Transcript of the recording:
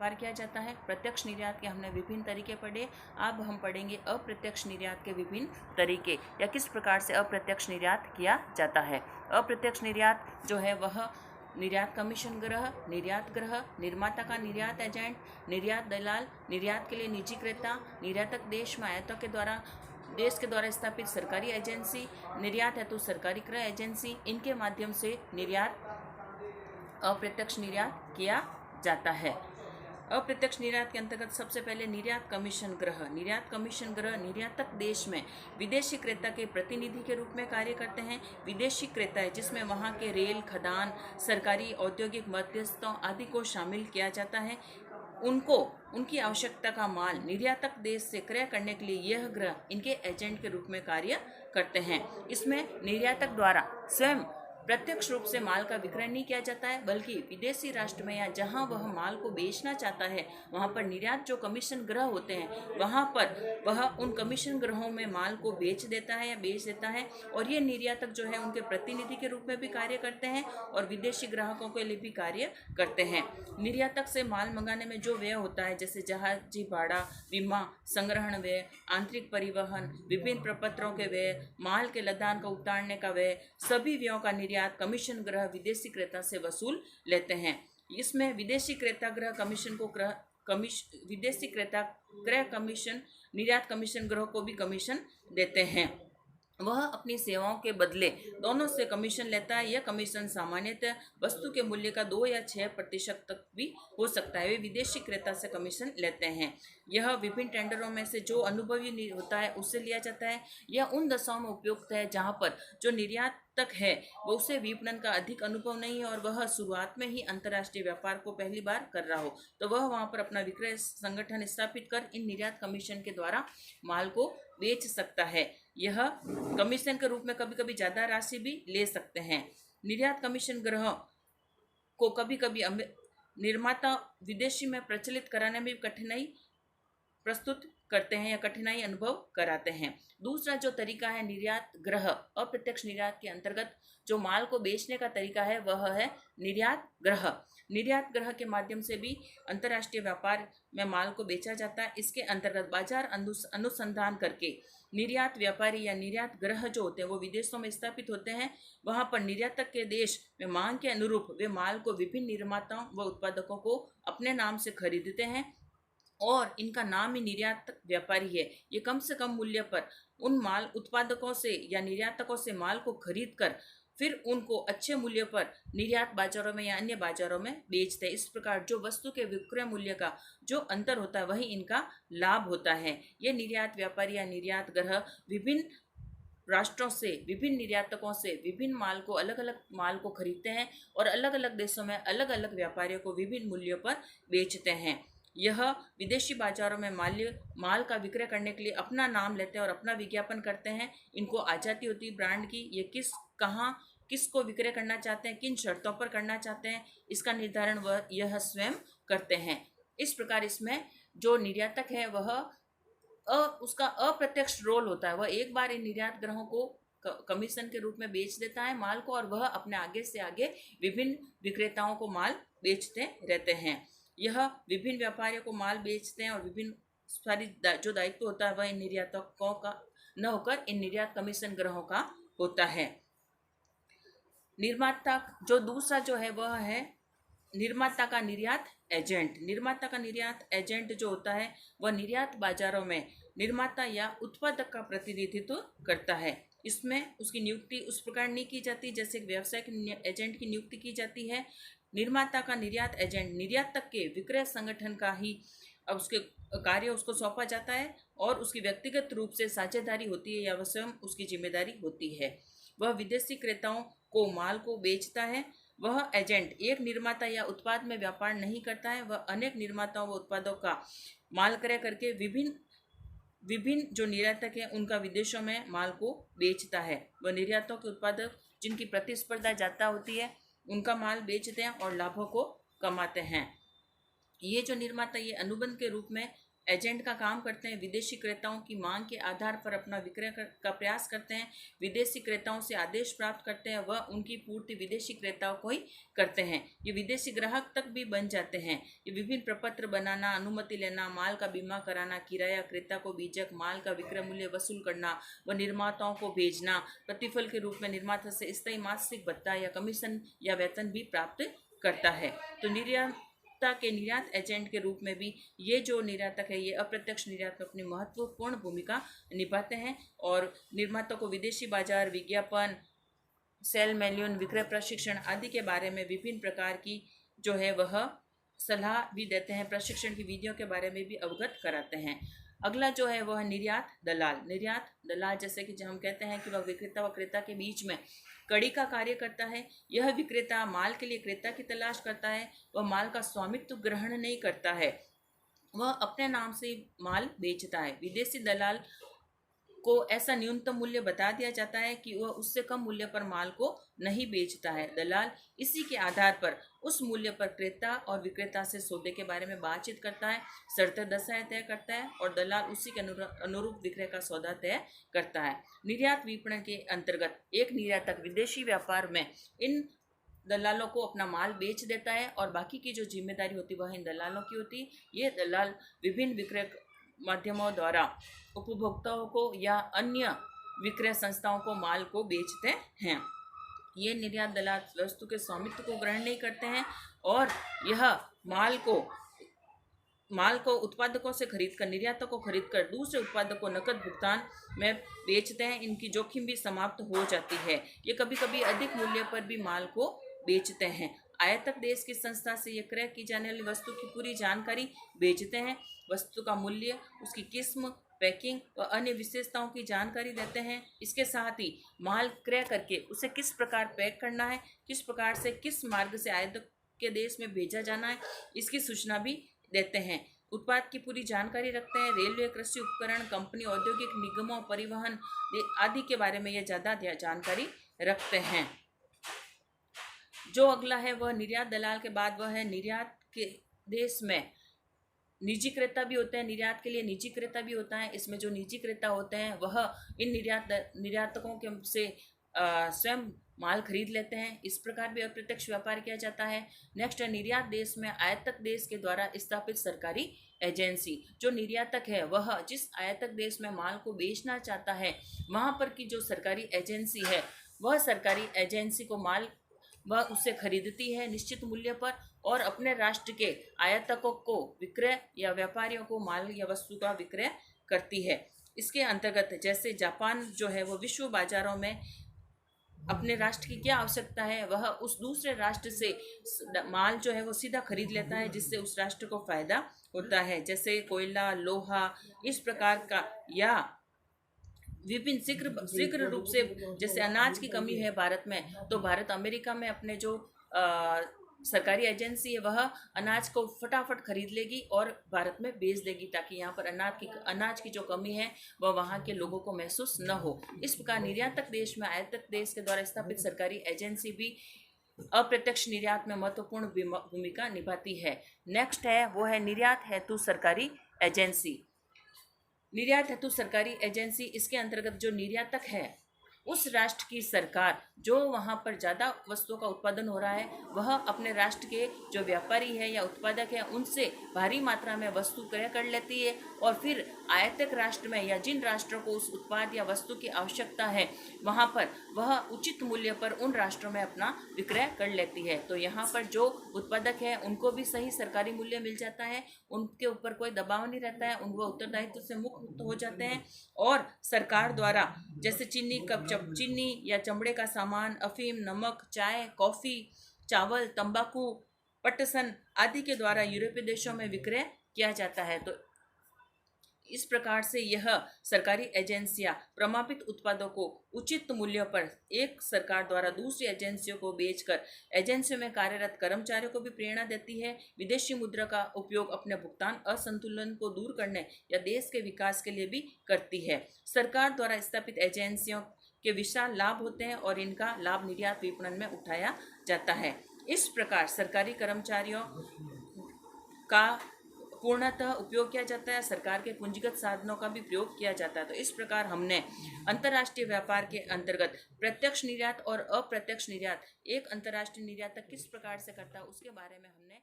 व्यापार किया जाता है। प्रत्यक्ष निर्यात के हमने विभिन्न तरीके पढ़े, अब हम पढ़ेंगे अप्रत्यक्ष निर्यात के विभिन्न तरीके या किस प्रकार से अप्रत्यक्ष निर्यात किया जाता है। अप्रत्यक्ष निर्यात जो है वह निर्यात कमीशन ग्रह, निर्यात ग्रह, निर्माता का निर्यात एजेंट, निर्यात दलाल, निर्यात के लिए निजी क्रेता, निर्यातक देश में आयातों के द्वारा स्थापित सरकारी एजेंसी, निर्यात हेतु सरकारी क्रय एजेंसी, इनके माध्यम से निर्यात अप्रत्यक्ष निर्यात किया जाता है। अप्रत्यक्ष निर्यात के अंतर्गत सबसे पहले निर्यात कमीशन ग्रह। निर्यात कमीशन ग्रह निर्यातक देश में विदेशी क्रेता के प्रतिनिधि के रूप में कार्य करते हैं। विदेशी क्रेता है जिसमें वहाँ के रेल, खदान, सरकारी औद्योगिक मध्यस्थों आदि को शामिल किया जाता है। उनको उनकी आवश्यकता का माल निर्यातक देश से क्रय करने के लिए यह ग्रह इनके एजेंट के रूप में कार्य करते हैं। इसमें निर्यातक द्वारा स्वयं प्रत्यक्ष रूप से माल का विक्रय नहीं किया जाता है, बल्कि विदेशी राष्ट्र में या जहां वह माल को बेचना चाहता है वहां पर निर्यात जो कमीशन ग्रह होते हैं वहां पर वह उन कमीशन ग्रहों में माल को बेच देता है या बेच देता है, और ये निर्यातक जो है उनके प्रतिनिधि के रूप में भी कार्य करते हैं और विदेशी ग्राहकों के लिए भी कार्य करते हैं। निर्यातक से माल मंगाने में जो व्यय होता है, जैसे जहाजी भाड़ा, बीमा, संग्रहण व्यय, आंतरिक परिवहन, विभिन्न प्रपत्रों के व्यय, माल के लदान का उतारने का व्यय, सभी व्ययों का निर्यात कमीशन ग्रह विदेशी क्रेता से वसूल लेते हैं। इसमें विदेशी क्रेता ग्रह कमीशन को विदेशी क्रेता क्रय कमीशन निर्यात कमीशन ग्रह को भी कमीशन देते हैं। वह अपनी सेवाओं के बदले दोनों से कमीशन लेता है। यह कमीशन सामान्यतः वस्तु के मूल्य का 2 या 6% तक भी हो सकता है। वे विदेशी क्रेता से कमीशन लेते हैं। यह विभिन्न टेंडरों में से जो अनुभवी होता है उससे लिया जाता है। यह उन दशाओं में उपयुक्त है जहां पर जो निर्यातक है वो उसे विपणन का अधिक अनुभव नहीं है और वह शुरुआत में ही अंतर्राष्ट्रीय व्यापार को पहली बार कर रहा हो, तो वह वहां पर अपना विक्रय संगठन स्थापित कर इन निर्यात कमीशन के द्वारा माल को बेच सकता है। यह कमीशन के रूप में कभी कभी ज़्यादा राशि भी ले सकते हैं। निर्यात कमीशन ग्रह को कभी कभी निर्माता विदेशी में प्रचलित कराने में कठिनाई प्रस्तुत करते हैं या कठिनाई अनुभव कराते हैं। दूसरा जो तरीका है निर्यात ग्रह अप्रत्यक्ष निर्यात के अंतर्गत जो माल को बेचने का तरीका है वह है निर्यात ग्रह। निर्यात ग्रह के माध्यम से भी अंतर्राष्ट्रीय व्यापार में माल को बेचा जाता है। इसके अंतर्गत बाजार अनुसंधान करके निर्यात व्यापारी या निर्यात ग्रह जो होते हैं वो विदेशों में स्थापित होते हैं। वहां पर निर्यातक के देश में मांग के अनुरूप वे माल को विभिन्न निर्माताओं व उत्पादकों को अपने नाम से खरीदते हैं और इनका नाम ही निर्यातक व्यापारी है। ये कम से कम मूल्य पर उन माल उत्पादकों से या निर्यातकों से माल को खरीद कर फिर उनको अच्छे मूल्य पर निर्यात बाजारों में या अन्य बाजारों में बेचते हैं। इस प्रकार जो वस्तु के विक्रय मूल्य का जो अंतर होता है वही इनका लाभ होता है। ये निर्यात व्यापारी या निर्यात ग्रह विभिन्न राष्ट्रों से विभिन्न निर्यातकों से विभिन्न माल को अलग अलग माल को खरीदते हैं और अलग अलग देशों में अलग अलग व्यापारियों को विभिन्न मूल्यों पर बेचते हैं। यह विदेशी बाजारों में माल का विक्रय करने के लिए अपना नाम लेते हैं और अपना विज्ञापन करते हैं। इनको आजादी होती है ब्रांड की, ये किसको विक्रय करना चाहते हैं, किन शर्तों पर करना चाहते हैं, इसका निर्धारण वह यह स्वयं करते हैं। इस प्रकार इसमें जो निर्यातक है वह उसका अप्रत्यक्ष रोल होता है। वह एक बार इन निर्यात ग्रहों को कमीशन के रूप में बेच देता है माल को और वह अपने आगे से आगे विभिन्न विक्रेताओं को माल बेचते रहते हैं। यह विभिन्न व्यापारियों को माल बेचते हैं और विभिन्न सारी जो दायित्व होता है वह इन निर्यातकों का न होकर इन निर्यात कमीशन ग्रहों का होता है। निर्माता जो दूसरा जो है वह है निर्माता का निर्यात एजेंट। निर्माता का निर्यात एजेंट जो होता है वह निर्यात बाजारों में निर्माता या उत्पादक का प्रतिनिधित्व करता है। इसमें उसकी नियुक्ति उस प्रकार नहीं की जाती जैसे व्यवसायिक एजेंट की नियुक्ति की जाती है। निर्माता का निर्यात एजेंट निर्यातक के विक्रय संगठन का ही अब उसके कार्य उसको सौंपा जाता है और उसकी व्यक्तिगत रूप से साझेदारी होती है या वह स्वयं उसकी जिम्मेदारी होती है। वह विदेशी क्रेताओं को माल को बेचता है। वह एजेंट एक निर्माता या उत्पाद में व्यापार नहीं करता है, वह अनेक निर्माताओं व उत्पादों का माल क्रय करके विभिन्न जो निर्यातक हैं उनका विदेशों में माल को बेचता है। वह निर्यातों के उत्पादक जिनकी प्रतिस्पर्धा ज़्यादा होती है उनका माल बेचते हैं और लाभों को कमाते हैं। ये जो निर्माता ये अनुबंध के रूप में एजेंट का काम करते हैं, विदेशी क्रेताओं की मांग के आधार पर अपना विक्रय का प्रयास करते हैं, विदेशी क्रेताओं से आदेश प्राप्त करते हैं, वह उनकी पूर्ति विदेशी क्रेताओं को ही करते हैं। ये विदेशी ग्राहक तक भी बन जाते हैं। ये विभिन्न प्रपत्र बनाना, अनुमति लेना, माल का बीमा कराना, किराया, क्रेता को बीजक, माल का विक्रय मूल्य वसूल करना व निर्माताओं को भेजना, प्रतिफल के रूप में निर्माता से स्थायी मासिक भत्ता या कमीशन या वेतन भी प्राप्त करता है। तो निर्यात के निर्यात एजेंट के रूप में भी ये जो निर्यातक है ये अप्रत्यक्ष निर्यात में अपनी महत्वपूर्ण भूमिका निभाते हैं और निर्माता को विदेशी बाजार, विज्ञापन, सेल मैन्यूल, विक्रय प्रशिक्षण आदि के बारे में विभिन्न प्रकार की जो है वह सलाह भी देते हैं, प्रशिक्षण की विधियों के बारे में भी अवगत कराते हैं। अगला जो है वह निर्यात दलाल। निर्यात दलाल जैसे कि जो हम कहते हैं कि वह विक्रेता व क्रेता के बीच में कड़ी का कार्य करता है। यह विक्रेता माल के लिए क्रेता की तलाश करता है, वह माल का स्वामित्व ग्रहण नहीं करता है, वह अपने नाम से माल बेचता है। विदेशी दलाल को ऐसा न्यूनतम मूल्य बता दिया जाता है कि वह उससे कम मूल्य पर माल को नहीं बेचता है। दलाल इसी के आधार पर उस मूल्य पर क्रेता और विक्रेता से सौदे के बारे में बातचीत करता है, शर्तें दशाएं तय करता है और दलाल उसी के अनुरूप विक्रय का सौदा तय करता है। निर्यात विपणन के अंतर्गत एक निर्यातक विदेशी व्यापार में इन दलालों को अपना माल बेच देता है और बाकी की जो जिम्मेदारी होती है वह इन दलालों की होती है। ये दलाल विभिन्न विक्रय माध्यमों द्वारा उपभोक्ताओं को या अन्य विक्रय संस्थाओं को माल को बेचते हैं। ये निर्यात दलाल वस्तु के स्वामित्व को ग्रहण नहीं करते हैं और यह माल को उत्पादकों से खरीदकर, निर्यातकों को खरीदकर दूसरे उत्पादक को नकद भुगतान में बेचते हैं। इनकी जोखिम भी समाप्त हो जाती है। ये कभी कभी अधिक मूल्य पर भी माल को बेचते हैं। आयातक देश की संस्था से ये क्रय की जाने वाली वस्तु की पूरी जानकारी बेचते हैं। वस्तु का मूल्य, उसकी किस्म, पैकिंग व अन्य विशेषताओं की जानकारी देते हैं। इसके साथ ही माल क्रय करके उसे किस प्रकार पैक करना है, किस प्रकार से किस मार्ग से आयातक के देश में भेजा जाना है, इसकी सूचना भी देते हैं। उत्पाद की पूरी जानकारी रखते हैं। रेलवे, कृषि उपकरण कंपनी, औद्योगिक निगमों, परिवहन आदि के बारे में ये ज़्यादा जानकारी रखते हैं। जो अगला है वह निर्यात दलाल के बाद वह है निर्यात के देश में निजी क्रेता भी होते हैं। निर्यात के लिए निजी क्रेता भी होता है। इसमें जो निजी क्रेता होते हैं वह इन निर्यातकों के से स्वयं माल खरीद लेते हैं। इस प्रकार भी अप्रत्यक्ष व्यापार किया जाता है। नेक्स्ट है निर्यात देश में आयातक देश के द्वारा स्थापित सरकारी एजेंसी। जो निर्यातक है वह जिस आयातक देश में माल को बेचना चाहता है वहाँ पर की जो सरकारी एजेंसी है वह सरकारी एजेंसी को माल वह उससे खरीदती है निश्चित मूल्य पर और अपने राष्ट्र के आयातकों को विक्रय या व्यापारियों को माल या वस्तु का विक्रय करती है। इसके अंतर्गत जैसे जापान जो है वो विश्व बाजारों में अपने राष्ट्र की क्या आवश्यकता है वह उस दूसरे राष्ट्र से माल जो है वो सीधा खरीद लेता है, जिससे उस राष्ट्र को फायदा होता है। जैसे कोयला, लोहा, इस प्रकार का, या विभिन्न शीघ्र रूप से जैसे अनाज की कमी है भारत में, तो भारत अमेरिका में अपने जो सरकारी एजेंसी है वह अनाज को फटाफट खरीद लेगी और भारत में बेच देगी, ताकि यहाँ पर अनाज की जो कमी है वह वहाँ के लोगों को महसूस न हो। इस प्रकार निर्यातक देश में आयातक देश के द्वारा स्थापित सरकारी एजेंसी भी अप्रत्यक्ष निर्यात में महत्वपूर्ण भूमिका निभाती है। नेक्स्ट है वो है निर्यात हेतु सरकारी एजेंसी। निर्यात हेतु सरकारी एजेंसी, इसके अंतर्गत जो निर्यातक है उस राष्ट्र की सरकार जो वहाँ पर ज़्यादा वस्तुओं का उत्पादन हो रहा है वह अपने राष्ट्र के जो व्यापारी है या उत्पादक है उनसे भारी मात्रा में वस्तु क्रय कर लेती है और फिर आयातक राष्ट्र में या जिन राष्ट्रों को उस उत्पाद या वस्तु की आवश्यकता है वहाँ पर वह उचित मूल्य पर उन राष्ट्रों में अपना विक्रय कर लेती है। तो यहाँ पर जो उत्पादक है उनको भी सही सरकारी मूल्य मिल जाता है, उनके ऊपर कोई दबाव नहीं रहता है, उनको उत्तरदायित्व से मुक्त हो जाते हैं और सरकार द्वारा जैसे चीनी या चमड़े का सामान, अफीम, नमक, चाय, कॉफ़ी, चावल, तंबाकू, पटसन आदि के द्वारा यूरोपीय देशों में विक्रय किया जाता है। तो इस प्रकार से यह सरकारी एजेंसियां प्रमाणित उत्पादों को उचित मूल्यों पर एक सरकार द्वारा दूसरी एजेंसियों को बेचकर एजेंसियों में कार्यरत कर्मचारियों को भी प्रेरणा देती है। विदेशी मुद्रा का उपयोग अपने भुगतान असंतुलन को दूर करने या देश के विकास के लिए भी करती है। सरकार द्वारा स्थापित एजेंसियों के विशाल लाभ होते हैं और इनका लाभ निर्यात विपणन में उठाया जाता है। इस प्रकार सरकारी कर्मचारियों का पूर्णतः उपयोग किया जाता है, सरकार के पूंजीगत साधनों का भी प्रयोग किया जाता है। तो इस प्रकार हमने अंतर्राष्ट्रीय व्यापार के अंतर्गत प्रत्यक्ष निर्यात और अप्रत्यक्ष निर्यात, एक अंतर्राष्ट्रीय निर्यातक किस प्रकार से करता है उसके बारे में हमने